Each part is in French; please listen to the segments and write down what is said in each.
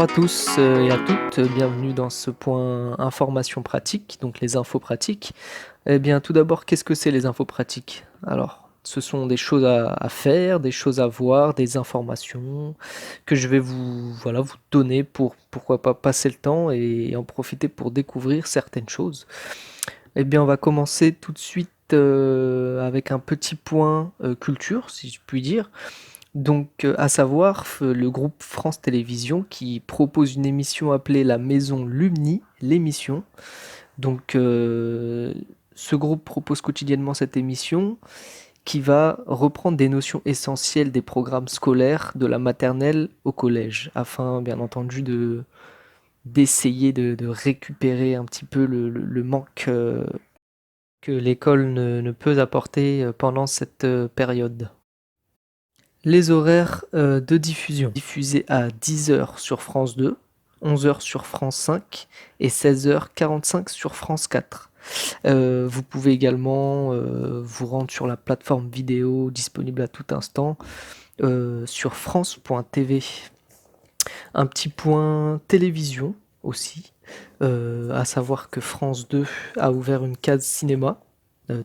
Bonjour à tous et à toutes, bienvenue dans ce point information pratique, donc les infos pratiques. Eh bien, tout d'abord, qu'est-ce que c'est les infos pratiques? Alors, ce sont des choses à faire, des choses à voir, des informations que je vais voilà, vous donner pour, pourquoi pas, passer le temps et en profiter pour découvrir certaines choses. Eh bien, on va commencer tout de suite avec un petit point culture, si je puis dire. Donc, à savoir, le groupe France Télévisions qui propose une émission appelée La Maison Lumni, l'émission. Donc, ce groupe propose quotidiennement cette émission qui va reprendre des notions essentielles des programmes scolaires de la maternelle au collège, afin, bien entendu, d'essayer de récupérer un petit peu le manque que l'école ne peut apporter pendant cette période. Les horaires de diffusion. Diffusé à 10h sur France 2, 11h sur France 5 et 16h45 sur France 4. Vous pouvez également vous rendre sur la plateforme vidéo disponible à tout instant sur France.tv. Un petit point télévision aussi, à savoir que France 2 a ouvert une case cinéma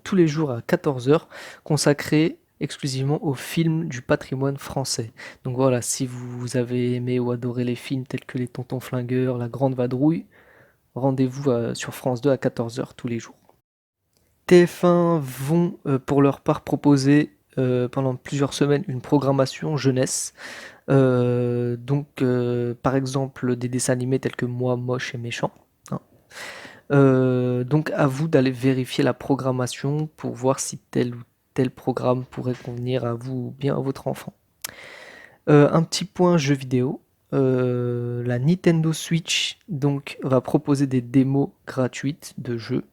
tous les jours à 14h consacrée exclusivement aux films du patrimoine français. Donc voilà, si vous avez aimé ou adoré les films tels que Les Tontons Flingueurs, La Grande Vadrouille, rendez-vous sur France 2 à 14h tous les jours. TF1 vont pour leur part proposer pendant plusieurs semaines une programmation jeunesse. Par exemple, des dessins animés tels que Moi, Moche et Méchant, hein. Donc à vous d'aller vérifier la programmation pour voir si tel ou tel programme pourrait convenir à vous ou bien à votre enfant. Un petit point jeux vidéo. La Nintendo Switch donc va proposer des démos gratuites de jeux.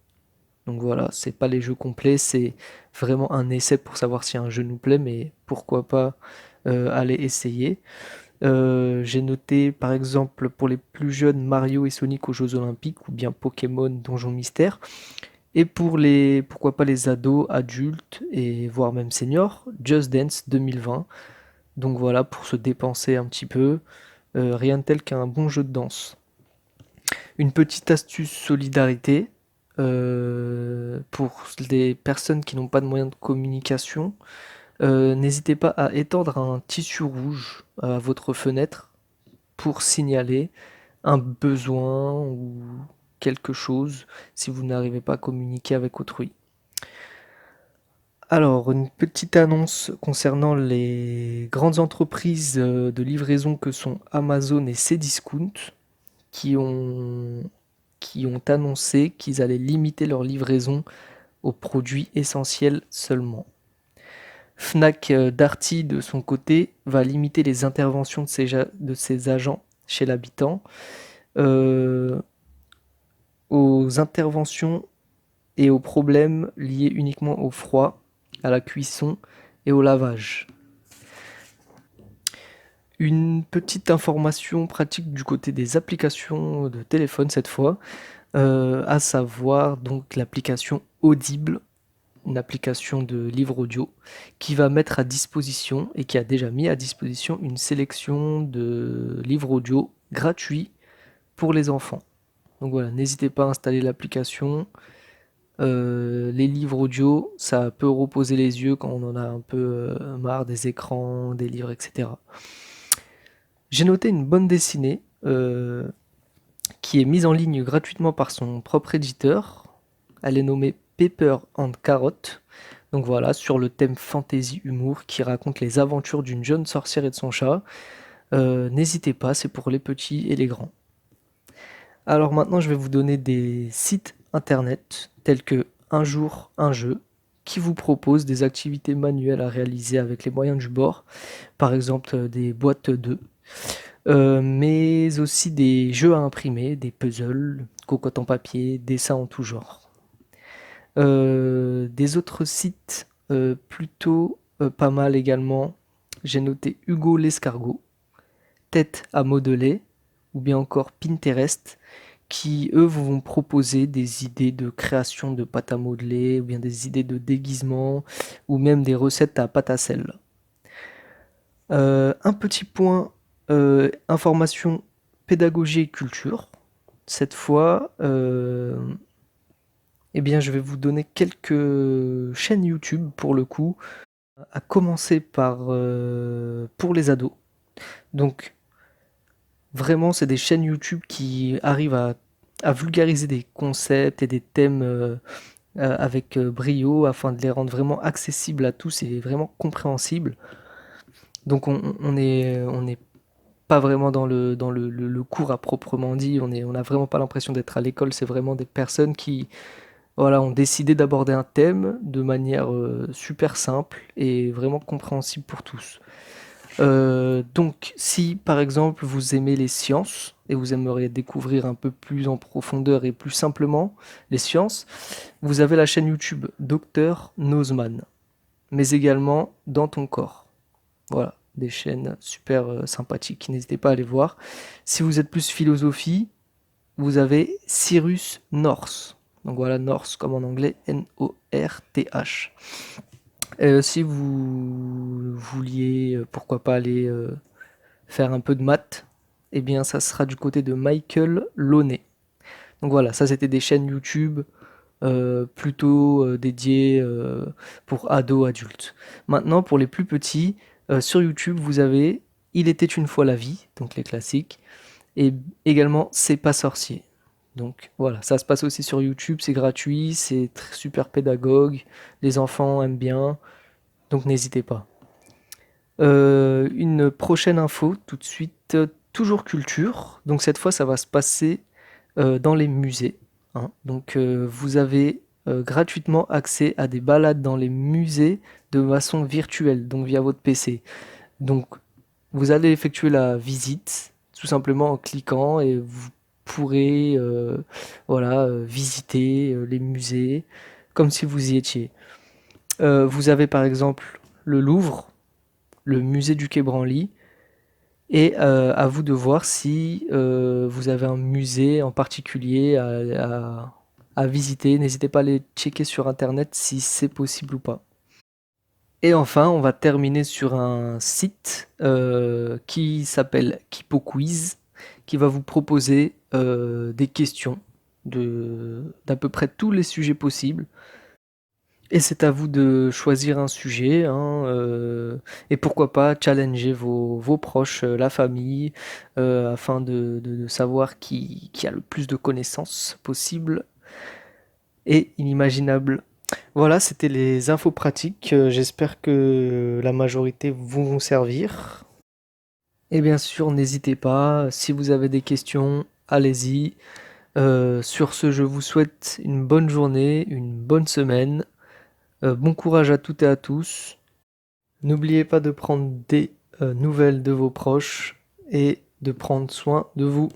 Donc voilà, c'est pas les jeux complets, c'est vraiment un essai pour savoir si un jeu nous plaît, mais pourquoi pas aller essayer. J'ai noté par exemple pour les plus jeunes Mario et Sonic aux Jeux Olympiques ou bien Pokémon Donjon Mystère. Et pour les, pourquoi pas les ados, adultes et voire même seniors, Just Dance 2020. Donc voilà, pour se dépenser un petit peu, rien de tel qu'un bon jeu de danse. Une petite astuce solidarité pour les personnes qui n'ont pas de moyens de communication. N'hésitez pas à étendre un tissu rouge à votre fenêtre pour signaler un besoin ou quelque chose si vous n'arrivez pas à communiquer avec autrui. Alors, une petite annonce concernant les grandes entreprises de livraison que sont Amazon et Cdiscount qui ont, qui ont annoncé qu'ils allaient limiter leur livraison aux produits essentiels seulement. Fnac Darty, de son côté, va limiter les interventions de ses agents chez l'habitant aux interventions et aux problèmes liés uniquement au froid, à la cuisson et au lavage. Une petite information pratique du côté des applications de téléphone cette fois, à savoir donc l'application Audible, une application de livre audio qui va mettre à disposition et qui a déjà mis à disposition une sélection de livres audio gratuits pour les enfants. Donc voilà, n'hésitez pas à installer l'application. Les livres audio, ça peut reposer les yeux quand on en a un peu marre des écrans, des livres, etc. J'ai noté une bande dessinée qui est mise en ligne gratuitement par son propre éditeur. Elle est nommée Pepper and Carrot. Donc voilà, sur le thème fantasy humour qui raconte les aventures d'une jeune sorcière et de son chat. N'hésitez pas, c'est pour les petits et les grands. Alors maintenant, je vais vous donner des sites internet tels que Un jour, un jeu, qui vous propose des activités manuelles à réaliser avec les moyens du bord, par exemple des boîtes d'œufs, mais aussi des jeux à imprimer, des puzzles, cocottes en papier, dessins en tout genre. Des autres sites plutôt pas mal également, j'ai noté Hugo l'escargot, Tête à modeler, ou bien encore Pinterest, qui eux vont proposer des idées de création de pâte à modeler, ou bien des idées de déguisement, ou même des recettes à pâte à sel. Un petit point information pédagogie et culture. Cette fois, eh bien, je vais vous donner quelques chaînes YouTube pour le coup, à commencer par pour les ados. Donc, vraiment, c'est des chaînes YouTube qui arrivent à vulgariser des concepts et des thèmes avec brio afin de les rendre vraiment accessibles à tous et vraiment compréhensibles. Donc, on est pas vraiment dans le cours à proprement dit, on n'a vraiment pas l'impression d'être à l'école, c'est vraiment des personnes qui voilà, ont décidé d'aborder un thème de manière super simple et vraiment compréhensible pour tous. Donc, si par exemple vous aimez les sciences et vous aimeriez découvrir un peu plus en profondeur et plus simplement les sciences, vous avez la chaîne YouTube Dr Nozman, mais également Dans ton corps. Voilà, des chaînes super sympathiques, n'hésitez pas à aller voir. Si vous êtes plus philosophie, vous avez Cyrus North. Donc voilà, North comme en anglais, North. Si vous vouliez, pourquoi pas aller faire un peu de maths, eh bien ça sera du côté de Michael Launay. Donc voilà, ça c'était des chaînes YouTube plutôt dédiées pour ados, adultes. Maintenant, pour les plus petits, sur YouTube, vous avez Il était une fois la vie, donc les classiques, et également C'est pas sorcier. Donc voilà, ça se passe aussi sur YouTube, c'est gratuit, c'est super pédagogue, les enfants aiment bien, donc n'hésitez pas. Une prochaine info, tout de suite, toujours culture. Donc cette fois, ça va se passer dans les musées, hein. Donc vous avez gratuitement accès à des balades dans les musées de façon virtuelle, donc via votre PC. Donc vous allez effectuer la visite tout simplement en cliquant et vous pourrez voilà, visiter les musées comme si vous y étiez. Vous avez par exemple le Louvre, le musée du Quai Branly, et à vous de voir si vous avez un musée en particulier à visiter. N'hésitez pas à aller checker sur internet si c'est possible ou pas. Et enfin, on va terminer sur un site qui s'appelle Kipo Quiz, qui va vous proposer des questions d'à peu près tous les sujets possibles. Et c'est à vous de choisir un sujet, hein, et pourquoi pas challenger vos proches, la famille, afin de savoir qui a le plus de connaissances possible et inimaginables. Voilà, c'était les infos pratiques. J'espère que la majorité vont vous servir. Et bien sûr, n'hésitez pas, si vous avez des questions, allez-y. Sur ce, je vous souhaite une bonne journée, une bonne semaine. Bon courage à toutes et à tous. N'oubliez pas de prendre des nouvelles de vos proches et de prendre soin de vous.